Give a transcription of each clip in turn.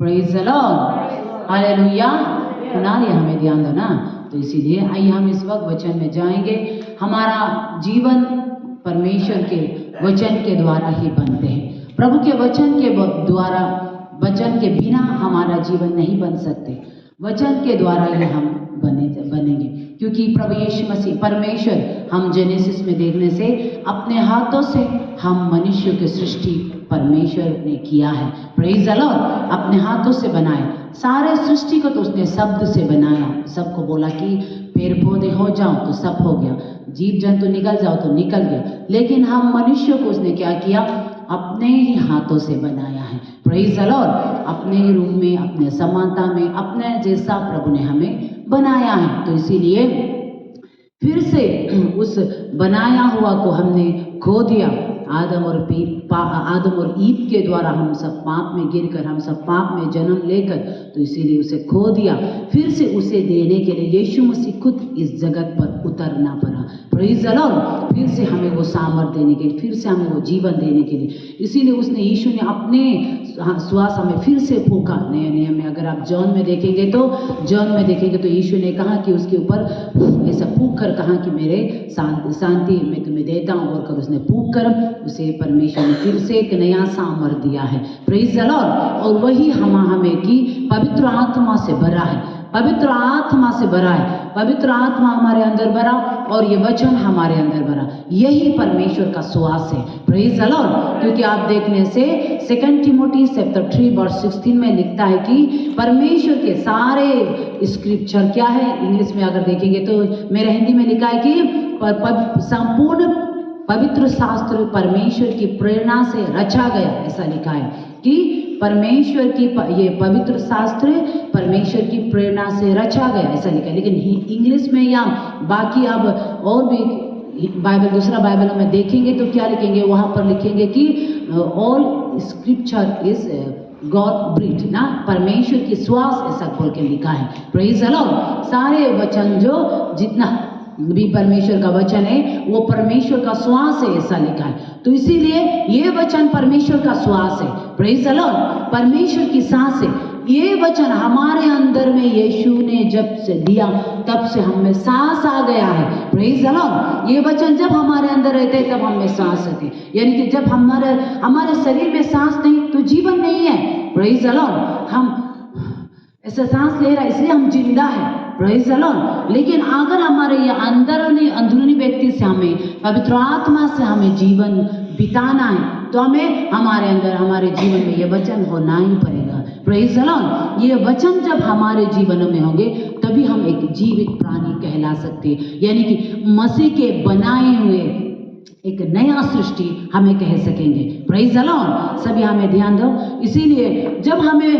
Praise the Lord, hallelujah. सुना लिया हमें, ध्यान दो ना। तो इसीलिए आइए हम इस वक्त वचन में जाएंगे। हमारा जीवन परमेश्वर के वचन के द्वारा ही बनते हैं। प्रभु के वचन के द्वारा, वचन के बिना हमारा जीवन नहीं बन सकते। वचन के द्वारा ही हम बनेंगे, क्योंकि प्रभु यीशु मसीह परमेश्वर, हम जेनेसिस में देखने से अपने हाथों से हम मनुष्य की सृष्टि परमेश्वर ने किया है। प्रेज द लॉर्ड, अपने हाथों से बनाए सारे सृष्टि को। तो उसने शब्द से बनाया, सबको बोला कि पेड़ पौधे हो जाओ तो सब हो गया, जीव जंतु निकल जाओ तो निकल गया। लेकिन हम मनुष्य को उसने क्या किया, अपने ही हाथों से बनाया है। प्रेज द लॉर्ड, अपने ही रूप में, अपने समानता में, अपने जैसा प्रभु ने हमें बनाया है। तो इसीलिए फिर से उस बनाया हुआ को हमने खो दिया। आदम और ईव के द्वारा हम सब पाप में गिरकर, हम सब पाप में जन्म लेकर, तो इसीलिए उसे खो दिया। फिर से उसे देने के लिए यीशु मसीह खुद इस जगत पर उतरना पड़ा। प्रेज द लॉर्ड, फिर से हमें वो सामर्थ देने के लिए, फिर से हमें वो जीवन देने के लिए। इसीलिए उसने, यीशु ने अपने श्वास हमें फिर से फूंका। नए नियम में अगर आप जॉन में देखेंगे तो यीशु ने कहा कि उसके ऊपर ऐसा फूंक कर कहा कि मेरे शांति मैं तुम्हें देता हूँ बोलकर उसने फूंक कर उसे परमेश्वर ने फिर से एक नया सामर्थ दिया है। प्रेज द लॉर्ड, और वही हमें की पवित्र आत्मा से भरा है, पवित्र आत्मा से भरा है। पवित्र आत्मा हमारे अंदर भरा और ये वचन हमारे अंदर भरा, यही परमेश्वर का श्वास है। प्रेज द लॉर्ड, क्योंकि आप देखने से 2 तिमोथी चैप्टर 3 वर्स 16 में लिखता है कि परमेश्वर के सारे स्क्रिप्चर क्या है, इंग्लिश में अगर देखेंगे तो मेरे हिंदी में लिखा है कि संपूर्ण पवित्र शास्त्र परमेश्वर की प्रेरणा से रचा गया, ऐसा लिखा है कि परमेश्वर की ये पवित्र शास्त्र परमेश्वर की प्रेरणा से रचा गया, ऐसा लिखा है। लेकिन इंग्लिश में या बाकी अब और भी बाइबल, दूसरा बाइबल में देखेंगे तो क्या लिखेंगे, वहां पर लिखेंगे कि all scripture is God breath ना, परमेश्वर की श्वास, ऐसा बोल के लिखा है। प्रेज द लॉर्ड, सारे वचन जो जितना भी परमेश्वर का वचन है वो परमेश्वर का श्वास है, ऐसा लिखा है। तो इसीलिए ये वचन परमेश्वर का श्वास है। प्रेज द लॉर्ड, परमेश्वर की सांस है। ये वचन हमारे अंदर में यीशु ने जब से दिया तब से हम में सांस आ गया है। प्रेज द लॉर्ड, ये वचन जब हमारे अंदर रहते हैं तब हम में सांस आती है। यानी कि जब हमारे शरीर में सांस नहीं तो जीवन नहीं है। प्रेज द लॉर्ड, हम ऐसा सांस ले रहा है इसलिए हम जिंदा है। प्रेज द लॉर्ड, लेकिन अगर हमारे ये अंदरूनी व्यक्ति से हमें पवित्र आत्मा से हमें जीवन बिताना है तो हमें हमारे अंदर, हमारे जीवन में ये वचन होना ही पड़ेगा। प्रेज द लॉर्ड, ये वचन जब हमारे जीवन में होंगे तभी हम एक जीवित प्राणी कहला सकते हैं, यानी कि मसीह के बनाए हुए एक नया सृष्टि हमें कह सकेंगे। प्रेज द लॉर्ड, सभी हमें ध्यान दो। इसीलिए जब हमें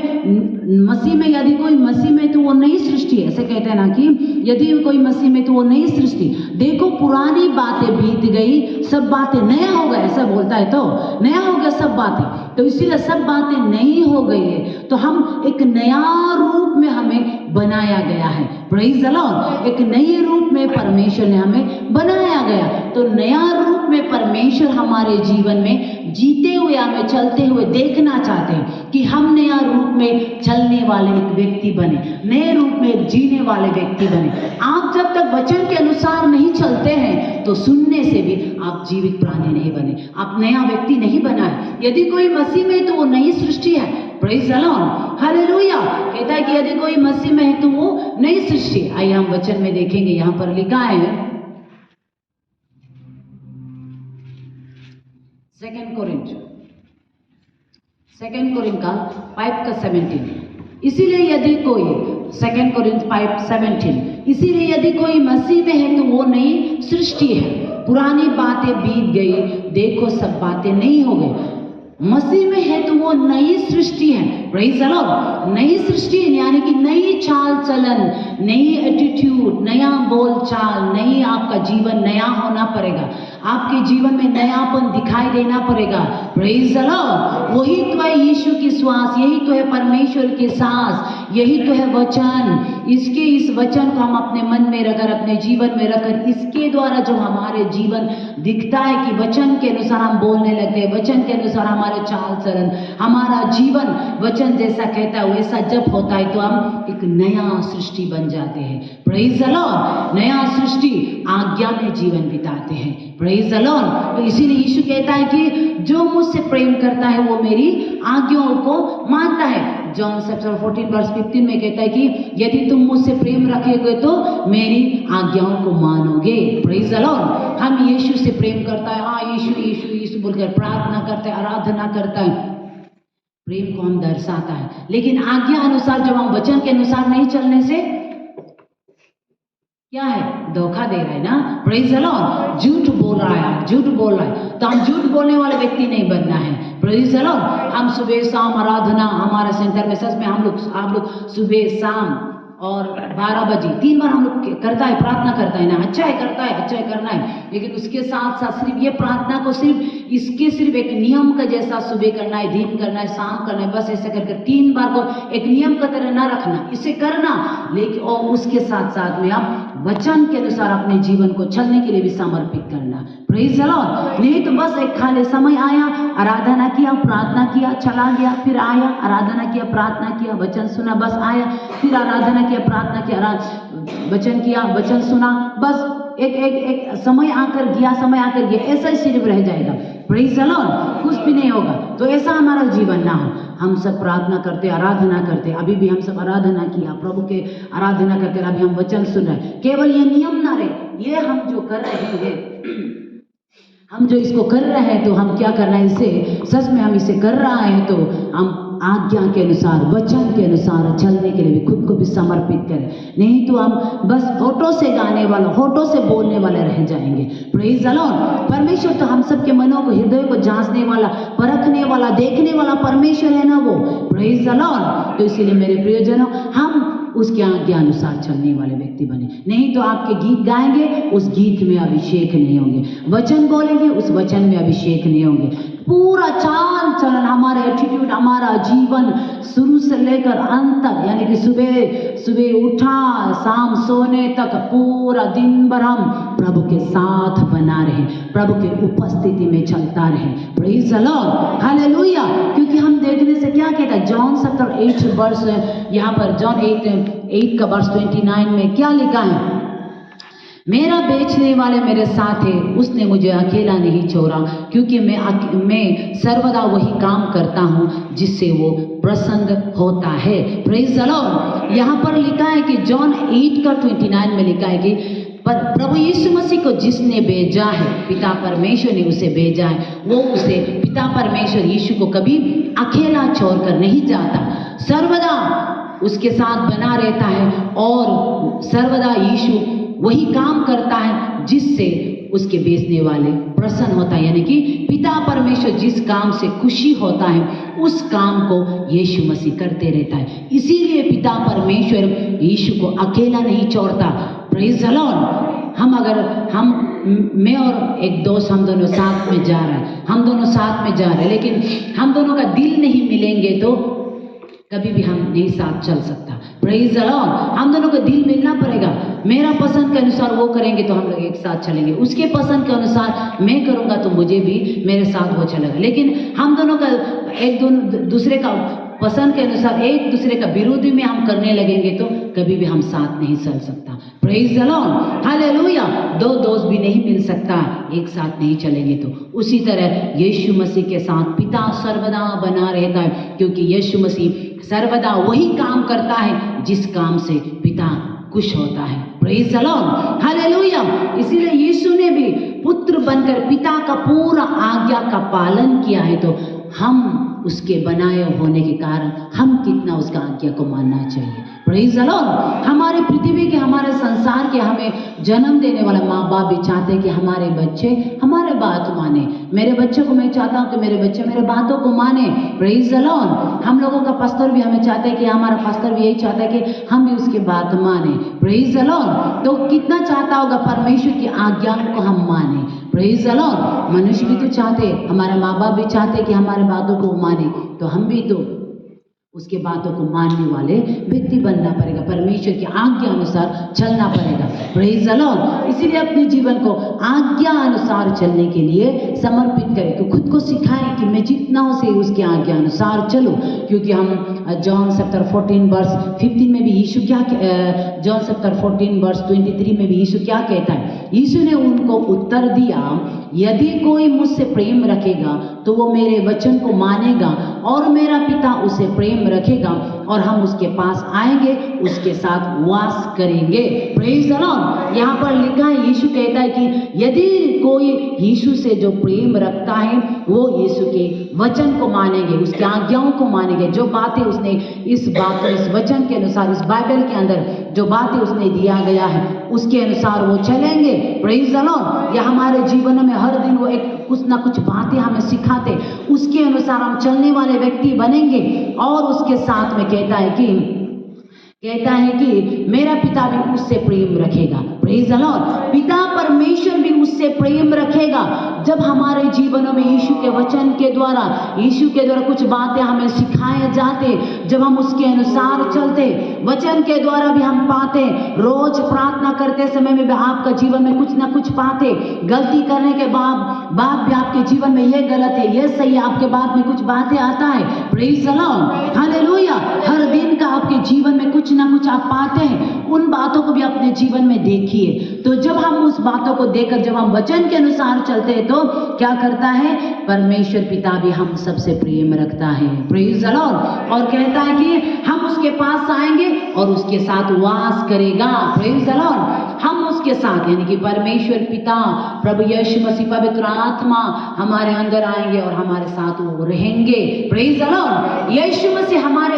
मसीह में, यदि कोई मसीह में तो वो नई सृष्टि है, ऐसे कहते हैं ना कि यदि कोई मसीह में तो वो नई सृष्टि, देखो पुरानी बातें बीत गई, सब बातें नया हो गया, ऐसा बोलता है तो नया हो गया सब बातें। तो इसीलिए सब बातें नई हो गई है, तो हम एक नया रूप में हमें बनाया गया है। प्रेज द लॉर्ड, एक नए रूप में परमेश्वर ने हमें बनाया गया। तो नया रूप में परमेश्वर हमारे जीवन में जीते हुए, हमें चलते हुए देखना चाहते हैं कि हम नया रूप में चलने वाले एक व्यक्ति बने, नए रूप में जीने वाले व्यक्ति बने। आप जब तक वचन के अनुसार नहीं चलते हैं तो सुनने से भी आप जीवित प्राणी नहीं बने, आप नया व्यक्ति नहीं बना है। यदि कोई मसीह में तो वो नई सृष्टि है। प्रेज द लॉर्ड, हालेलुया, कहता है कि यदि कोई मसीह में है तो वो नई सृष्टि। आइए हम वचन में देखेंगे, यहां पर लिखा है 2 कोरिन्थ का 5 का 17। इसीलिए यदि कोई 2 कोरिन्थ 5:17, इसीलिए यदि कोई मसीह में है तो वो नई सृष्टि है, पुरानी बातें बीत गई, देखो सब बातें नई हो गई। मसीह में है तो वो नई सृष्टि है। प्रेज द लॉर्ड, नई सृष्टि यानी कि नई चाल चलन, नई एटीट्यूड, नया बोल चाल, नई आपका जीवन नया होना पड़ेगा, आपके जीवन में नयापन दिखाई देना पड़ेगा। प्रेज द लॉर्ड, वही तो है यीशु की श्वास, यही तो है परमेश्वर की सांस, यही तो है वचन। इसके इस वचन को हम अपने मन में रखकर, अपने जीवन में रखकर, इसके द्वारा जो हमारे जीवन दिखता है कि वचन के अनुसार हम बोलने लगते हैं, वचन के अनुसार हमारे चाल चलन, हमारा जीवन वचन जैसा कहता है वैसा जब होता है तो हम एक नया सृष्टि बन जाते हैं। Praise the Lord. नया सृष्टि आज्ञा में जीवन बिताते हैं। Praise the Lord. तो इसीलिए यीशु कहता है कि जो मुझसे प्रेम करता है वो मेरी आज्ञाओं को मानता है। जॉन चैप्टर 14 वर्स 15 में कहता है कि यदि तुम मुझसे प्रेम रखोगे तो मेरी आज्ञाओं को मानोगे। Praise the Lord. हम यीशु से प्रेम करता है, हाँ यीशु यीशु यीशु बोलकर प्रार्थना करते हैं, आराधना करता है, प्रेम को हम दर्शाता है। लेकिन आज्ञा अनुसार जब हम वचन के अनुसार नहीं चलने से क्या है, धोखा दे रहा है ना। Praise the Lord. झूठ बोल रहा है, झूठ बोल रहा है, तो हम झूठ बोलने वाले व्यक्ति नहीं बनना है। Praise the Lord. हम सुबह शाम आराधना, हमारे सेंटर में सच में आप लोग सुबह शाम और 12 बजे 3 बार हम लोग करता है, प्रार्थना करता है ना। अच्छा है, करता है, अच्छा है, करना है। लेकिन उसके साथ साथ सिर्फ ये प्रार्थना को सिर्फ एक नियम का जैसा सुबह करना है, दिन करना है, शाम करना है, बस ऐसे करके 3 बार को एक नियम का तरह ना रखना, इसे करना। लेकिन और उसके साथ साथ में आप वचन के अनुसार अपने जीवन को चलने के लिए भी समर्पित करना। Praise the Lord. नहीं तो बस एक खाली समय आया, आराधना किया, प्रार्थना किया, चला गया, फिर आया, आराधना किया, प्रार्थना किया, वचन सुना, बस आया, फिर आराधना किया, प्रार्थना किया, वचन किया, वचन सुना, बस एक समय आकर गया, ऐसा ही सिर्फ रह जाएगा। Praise the Lord. कुछ भी नहीं होगा। तो ऐसा हमारा जीवन ना हो। हम सब प्रार्थना करते, आराधना करते, अभी भी हम सब आराधना किया, प्रभु के आराधना करते, अभी हम वचन सुन रहे हैं। केवल ये नियम ना रहे, ये हम जो कर रहे हैं, हम जो इसको कर रहे हैं, तो हम क्या करना है, इसे सच में हम इसे कर रहा है तो हम आज्ञा के अनुसार, वचन के अनुसार चलने के लिए भी खुद को भी समर्पित करें। नहीं तो हम बस होठों से गाने वाला, होठों से बोलने वाले रह जाएंगे। Praise the Lord. परमेश्वर तो हम सबके मनों को, हृदय को जांचने वाला, परखने वाला, देखने वाला परमेश्वर है ना वो। Praise the Lord. तो इसीलिए मेरे प्रियजनों, हम उसके आज्ञा अनुसार चलने वाले व्यक्ति बने। नहीं तो आपके गीत गाएंगे, उस गीत में अभिषेक नहीं होंगे, वचन बोलेंगे, उस वचन में अभिषेक नहीं होंगे। पूरा चाल चलन, हमारा एटीट्यूड, हमारा जीवन शुरू से लेकर अंत तक, यानी कि सुबह उठा शाम सोने तक, पूरा दिन भर हम प्रभु के साथ बना रहे, प्रभु की उपस्थिति में चलता रहे। Praise the Lord. हालेलुया। क्योंकि हम देखने से क्या कहता है, जॉन चैप्टर 8 वर्स, यहाँ पर जॉन 8 का वर्स 29 में क्या लिखा है, मेरा बेचने वाले मेरे साथ है, उसने मुझे अकेला नहीं छोड़ा, क्योंकि मैं सर्वदा वही काम करता हूँ जिससे वो प्रसन्न होता है। Praise the Lord. यहाँ पर लिखा है कि जॉन 8 का 29 में लिखा है कि पर प्रभु यीशु मसीह को जिसने भेजा है, पिता परमेश्वर ने उसे भेजा है, वो उसे पिता परमेश्वर यीशु को कभी अकेला छोड़कर नहीं जाता, सर्वदा उसके साथ बना रहता है, और सर्वदा यीशु वही काम करता है जिससे उसके बेचने वाले प्रसन्न होता है। यानी कि पिता परमेश्वर जिस काम से खुशी होता है, उस काम को यीशु मसीह करते रहता है। इसीलिए पिता परमेश्वर यीशु को अकेला नहीं छोड़ता। Praise the Lord. मैं और एक दोस्त, हम दोनों साथ में जा रहे हैं, लेकिन हम दोनों का दिल नहीं मिलेंगे तो कभी भी हम नहीं साथ चल सकता। Praise the Lord. हम दोनों को दिल मिलना पड़ेगा। मेरा पसंद के अनुसार वो करेंगे तो हम लोग एक साथ चलेंगे, उसके पसंद के अनुसार मैं करूँगा तो मुझे भी मेरे साथ वो चलेगा। लेकिन हम दोनों का दूसरे का पसंद के अनुसार एक दूसरे का विरोधी में हम करने लगेंगे तो कभी भी हम साथ नहीं चल सकता। Praise the Lord. हालेलुया। 2 दोस्त भी नहीं मिल सकता एक साथ नहीं चलेंगे तो। उसी तरह यीशु मसीह के साथ पिता सर्वदा बना रहता है, क्योंकि यीशु मसीह सर्वदा वही काम करता है जिस काम से पिता खुश होता है। Praise the Lord. हालेलुया। इसीलिए यीशु ने भी पुत्र बनकर पिता का पूरा आज्ञा का पालन किया है, तो हम उसके बनाए होने के कारण हम कितना उसका आज्ञा को मानना चाहिए। Praise the Lord. हमारे पृथ्वी के, हमारे संसार के हमें जन्म देने वाला माँ बाप भी चाहते हैं कि हमारे बच्चे हमारे बात माने। मेरे बच्चे को मैं चाहता हूँ कि मेरे बच्चे मेरे बातों को माने। Praise the Lord. हम लोगों का पास्टर भी हमें चाहते हैं कि हमारा पास्टर भी यही चाहता है कि हम भी उसकी बात माने। Praise the Lord. तो कितना चाहता होगा परमेश्वर की आज्ञाओं को हम माने। Praise the Lord. मनुष्य भी तो चाहते, हमारे माँ बाप भी चाहते कि हमारे बातों को माने, तो हम भी तो उसके बातों को मानने वाले व्यक्ति बनना पड़ेगा, परमेश्वर की आज्ञा अनुसार चलना पड़ेगा। Praise the Lord. इसीलिए अपने जीवन को आज्ञा अनुसार चलने के लिए समर्पित करें, कि खुद को सिखाएं कि मैं जितना हो सके उसकी आज्ञा अनुसार चलूं। क्योंकि हम जॉन चैप्टर 14 वर्स 15 में भी यीशु क्या, जॉन चैप्टर 14 वर्स 23 में भी यीशु क्या कहता है? यीशु ने उनको उत्तर दिया, यदि कोई मुझसे प्रेम रखेगा तो वो मेरे वचन को मानेगा और मेरा पिता उसे प्रेम रखेगा और हम उसके पास आएंगे, उसके साथ वास करेंगे। Praise the Lord. यहाँ पर लिखा है, यीशु कहता है कि यदि कोई यीशु से जो प्रेम रखता है वो यीशु के वचन को मानेंगे, उसकी आज्ञाओं को मानेंगे। जो बातें उसने इस वचन के अनुसार, इस बाइबल के अंदर जो बातें उसने दिया गया है उसके अनुसार वो चलेंगे। Praise the Lord. या हमारे जीवन में हर दिन वो एक कुछ ना कुछ बातें हमें सिखाते, उसके अनुसार हम चलने वाले व्यक्ति बनेंगे। और उसके साथ में कहता है कि मेरा पिता भी उससे प्रेम रखेगा। Praise the Lord. पिता परमेश्वर भी उससे प्रेम रखेगा। जब हमारे जीवनों में यीशु के वचन के द्वारा, यीशु के द्वारा कुछ बातें हमें सिखाए जाते, जब हम उसके अनुसार चलते, वचन के द्वारा भी हम पाते, रोज प्रार्थना करते समय में भी आपका जीवन में कुछ ना कुछ पाते, गलती करने के बाद भी आपके जीवन में ये गलत है, ये सही है, आपके बाद में कुछ बातें आता है। Praise the Lord. हालेलुया। हर दिन का आपके जीवन में कुछ ना कुछ आप पाते हैं, उन बातों को भी अपने जीवन में देखिए। तो जब हम उस बातों को देखकर जब हम वचन के अनुसार चलते हैं तो क्या करता है? परमेश्वर पिता भी हम सबसे प्रेम रखता है। Praise the Lord. और कहता है कि हम उसके पास आएंगे और उसके साथ वास करेगा। Praise the Lord. हम उसके साथ, यानी कि परमेश्वर पिता, प्रभु यीशु मसीह, पवित्र आत्मा हमारे अंदर आएंगे और हमारे साथ वो रहेंगे। Praise the Lord. Yeshu Masih हमारे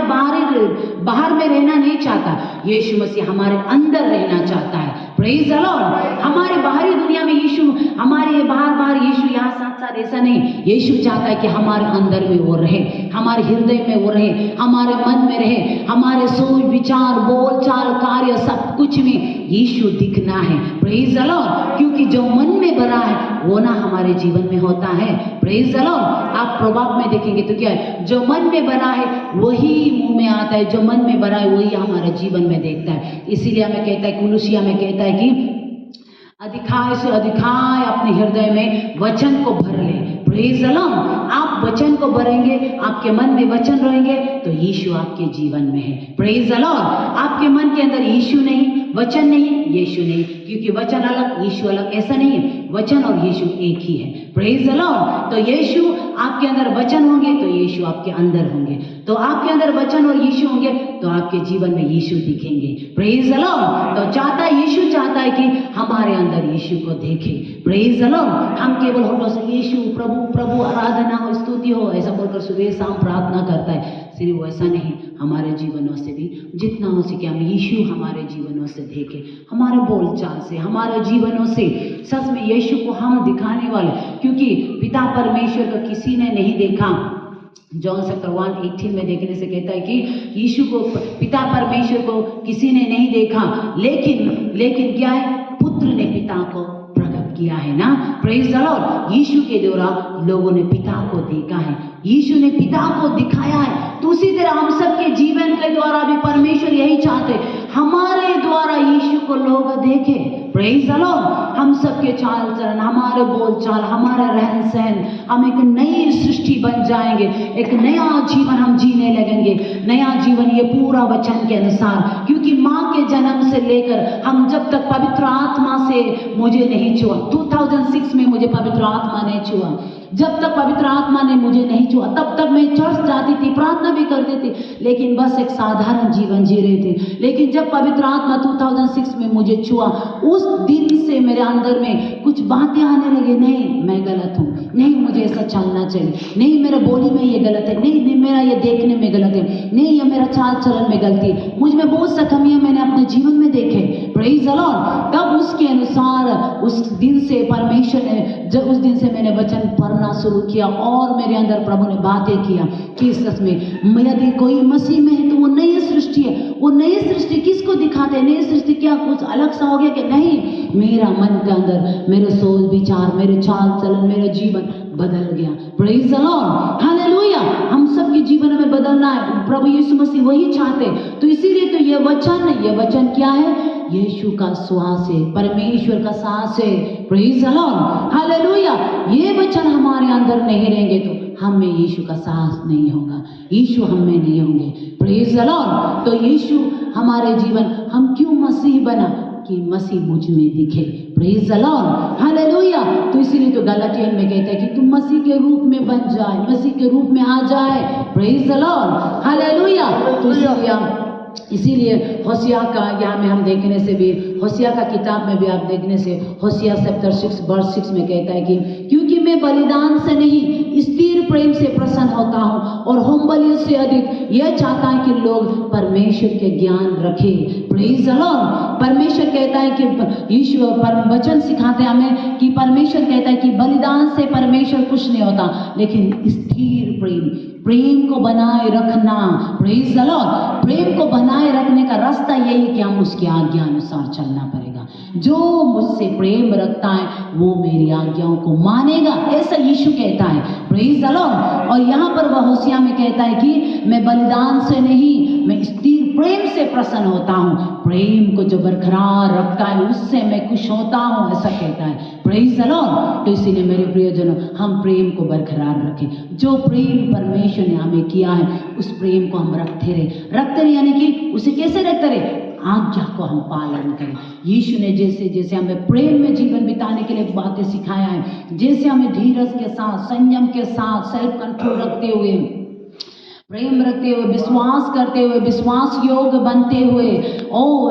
बाहर में रहना नहीं चाहता, यीशु मसीह हमारे अंदर रहना चाहता है। Praise the Lord. हमारे बाहरी दुनिया में यीशु, हमारे बाहर यीशु, यहाँ साथ ऐसा नहीं। यीशु चाहता है कि हमारे अंदर में वो रहे, हमारे हृदय में वो रहे, हमारे मन में रहे, हमारे सोच विचार बोल चाल कार्य सब कुछ में यीशु दिखना है। Praise the Lord. क्योंकि जो मन में भरा है वो ना हमारे जीवन में होता है। Praise the Lord. आप प्रभाव में देखेंगे तो क्या है? जो मन में भरा है वही मुंह में आता है, जो मन में भरा है वही हमारे जीवन में देखता है। इसीलिए हमें कहता है, कुलुसिया में कहता है कि अधिकाय से अधिकाय अपने हृदय में वचन को भर ले। Praise the Lord. आप वचन को भरेंगे, आपके मन में वचन रहेंगे तो यीशु आपके जीवन में है। Praise the Lord. आपके मन के अंदर यीशु नहीं, वचन नहीं, यीशु नहीं, क्योंकि वचन अलग यीशु अलग, ऐसा नहीं है। वचन और यीशु एक ही है। Praise the Lord. तो यीशु आपके अंदर वचन होंगे तो यीशु आपके अंदर होंगे, तो आपके अंदर वचन और यीशु होंगे तो आपके जीवन में यीशु दिखेंगे। Praise the Lord. तो यीशु चाहता है कि हमारे अंदर यीशु को देखें। Praise the Lord. हम केवल होठों से यीशु प्रभु प्रभु आराधना हो, स्तुति हो, ऐसा बोलकर सुबह शाम प्रार्थना करता है, सिर्फ वैसा नहीं, हमारे जीवनों से भी जितना हो सके हम यीशु हमारे जीवनों से देखें, हमारे बोलचाल से, हमारे जीवनों से सच में यीशु को हम दिखाने वाले। क्योंकि पिता परमेश्वर को किसी ने नहीं देखा। जॉन चैप्टर 1:18 में देखने से कहता है कि यीशु को, पिता परमेश्वर को किसी ने नहीं देखा, लेकिन क्या है? पुत्र ने पिता को प्रकट किया है ना। Praise the Lord. यीशु के द्वारा लोगों ने पिता को देखा है, यीशु ने पिता को दिखाया है। तो उसी तरह हम सबके जीवन के द्वारा भी परमेश्वर यही चाहते, हमारे द्वारा यीशु को लोग देखें। Praise the Lord. हम सबके चाल चलन, हमारे बोल चाल, हमारा रहन सहन, हम एक नई सृष्टि बन जाएंगे, एक नया जीवन हम जीने लगेंगे, नया जीवन ये पूरा वचन के अनुसार। क्योंकि माँ के जन्म से लेकर हम जब तक पवित्र आत्मा से मुझे नहीं छुआ, 2006 में मुझे पवित्र आत्मा नहीं छुआ, जब तक पवित्र आत्मा ने मुझे नहीं छुआ तब तक मैं चर्च जाती थी, प्रार्थना भी करती थी, लेकिन बस एक साधारण जीवन जी रही थी। लेकिन जब पवित्र आत्मा 2006 में मुझे छुआ, उस दिन से मेरे अंदर में कुछ बातें आने लगी, नहीं मैं गलत हूँ, नहीं मुझे ऐसा चलना चाहिए, नहीं मेरे बोली में ये गलत है, नहीं मेरा ये देखने में गलत है, नहीं ये मेरा चाल चलन में गलती है, मुझ में बहुत सा कमियां मैंने अपने जीवन में देखे। Praise the Lord. तब उसके अनुसार उस दिन से परमेश्वर ने, जब उस दिन से मैंने वचन पढ़ना शुरू किया और मेरे अंदर प्रभु ने बातें किया कि सच में यदि कोई मसीह में है तो वो नई सृष्टि है। वो नई सृष्टि किसको दिखाते हैं? नई सृष्टि क्या कुछ अलग सा हो गया कि नहीं, मेरा मन के अंदर, मेरे सोच विचार, मेरे चाल चलन, मेरा जीवन बदल गया। Praise the Lord, hallelujah. हम सबके जीवन में बदलना है, प्रभु यीशु मसीह वही चाहते। तो इसीलिए तो ये वचन क्या है? यीशु का श्वास है, परमेश्वर का सांस है। Praise the Lord, hallelujah. ये वचन हमारे अंदर नहीं रहेंगे तो हम में यीशु का सांस नहीं होगा, यीशु हम में नहीं होंगे। Praise the Lord. तो यीशु हमारे जीवन, हम क्यों मसीह बना? कि मसीह मुझ में दिखे। Praise the Lord, hallelujah. तो इसीलिए तो गलातियन में कहते हैं कि तुम मसीह के रूप में बन जाए, मसीह के रूप में आ जाए। Praise the Lord, hallelujah. तो इसीलिए होशिया का यहाँ में हम देखने से भी, होशिया का किताब में भी आप देखने से, होशिया चैप्टर 6 वर्स 6 में कहता है कि क्योंकि मैं बलिदान से नहीं स्थिर प्रेम से प्रसन्न होता हूँ और होम बलि से अधिक यह चाहता है कि लोग परमेश्वर के ज्ञान रखें। Praise the Lord. परमेश्वर कहता है कि ईश्वर वचन सिखाते हैं हमें कि परमेश्वर कहता है कि बलिदान से परमेश्वर खुश नहीं होता, लेकिन स्थिर प्रेम को बनाए रखना। Praise the Lord. प्रेम को बनाए रखने का रास्ता यही कि हम उसकी आज्ञा अनुसार चलना पड़ेगा। जो मुझसे प्रेम रखता है वो मेरी आज्ञाओं को मानेगा, ऐसा यीशु कहता है। Praise the Lord. और यहाँ पर वह होशिया में कहता है कि मैं बलिदान से नहीं, मैं स्थिर प्रेम से प्रसन्न होता हूँ। प्रेम को जो बरकरार रखता है उससे मैं खुश होता हूँ, ऐसा कहता है। Praise the Lord. तो इसीलिए मेरे प्रियजनों, हम प्रेम को बरकरार रखें। जो प्रेम परमेश्वर ने हमें किया है उस प्रेम को हम रखते रहे, यानी कि उसे कैसे रखते रहे? आज्ञा को हम पालन करें। यीशु ने जैसे जैसे हमें प्रेम में जीवन बिताने के लिए बातें सिखाया है, जैसे हमें धीरज के साथ, संयम के साथ, सेल्फ कंट्रोल रखते हुए, प्रेम रखते हुए, विश्वास करते हुए, विश्वास योग्य बनते हुए,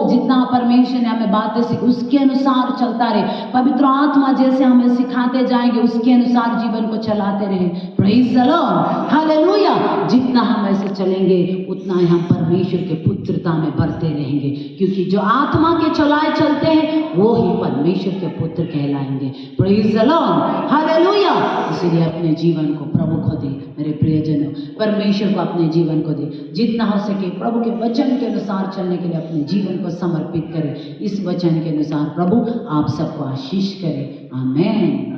जितना परमेश्वर ने हमें बातें सीखी उसके अनुसार चलता रहे। पवित्र आत्मा जैसे हमें सिखाते जाएंगे उसके अनुसार जीवन को चलाते रहे। Praise the Lord, hallelujah. जितना हम ऐसे चलेंगे उतना ही हम परमेश्वर के पुत्रता में बढ़ते रहेंगे, क्योंकि जो आत्मा के चलाए चलते हैं वो ही परमेश्वर के पुत्र कहलाएंगे। Praise the Lord, hallelujah. इसलिए अपने जीवन को प्रभु को दे मेरे प्रियजनों, परमेश्वर को अपने जीवन को दे। जितना हो सके प्रभु के वचन के अनुसार चलने के लिए अपने जीवन को समर्पित करें। इस वचन के अनुसार प्रभु आप सबको आशीष करे। आमेन।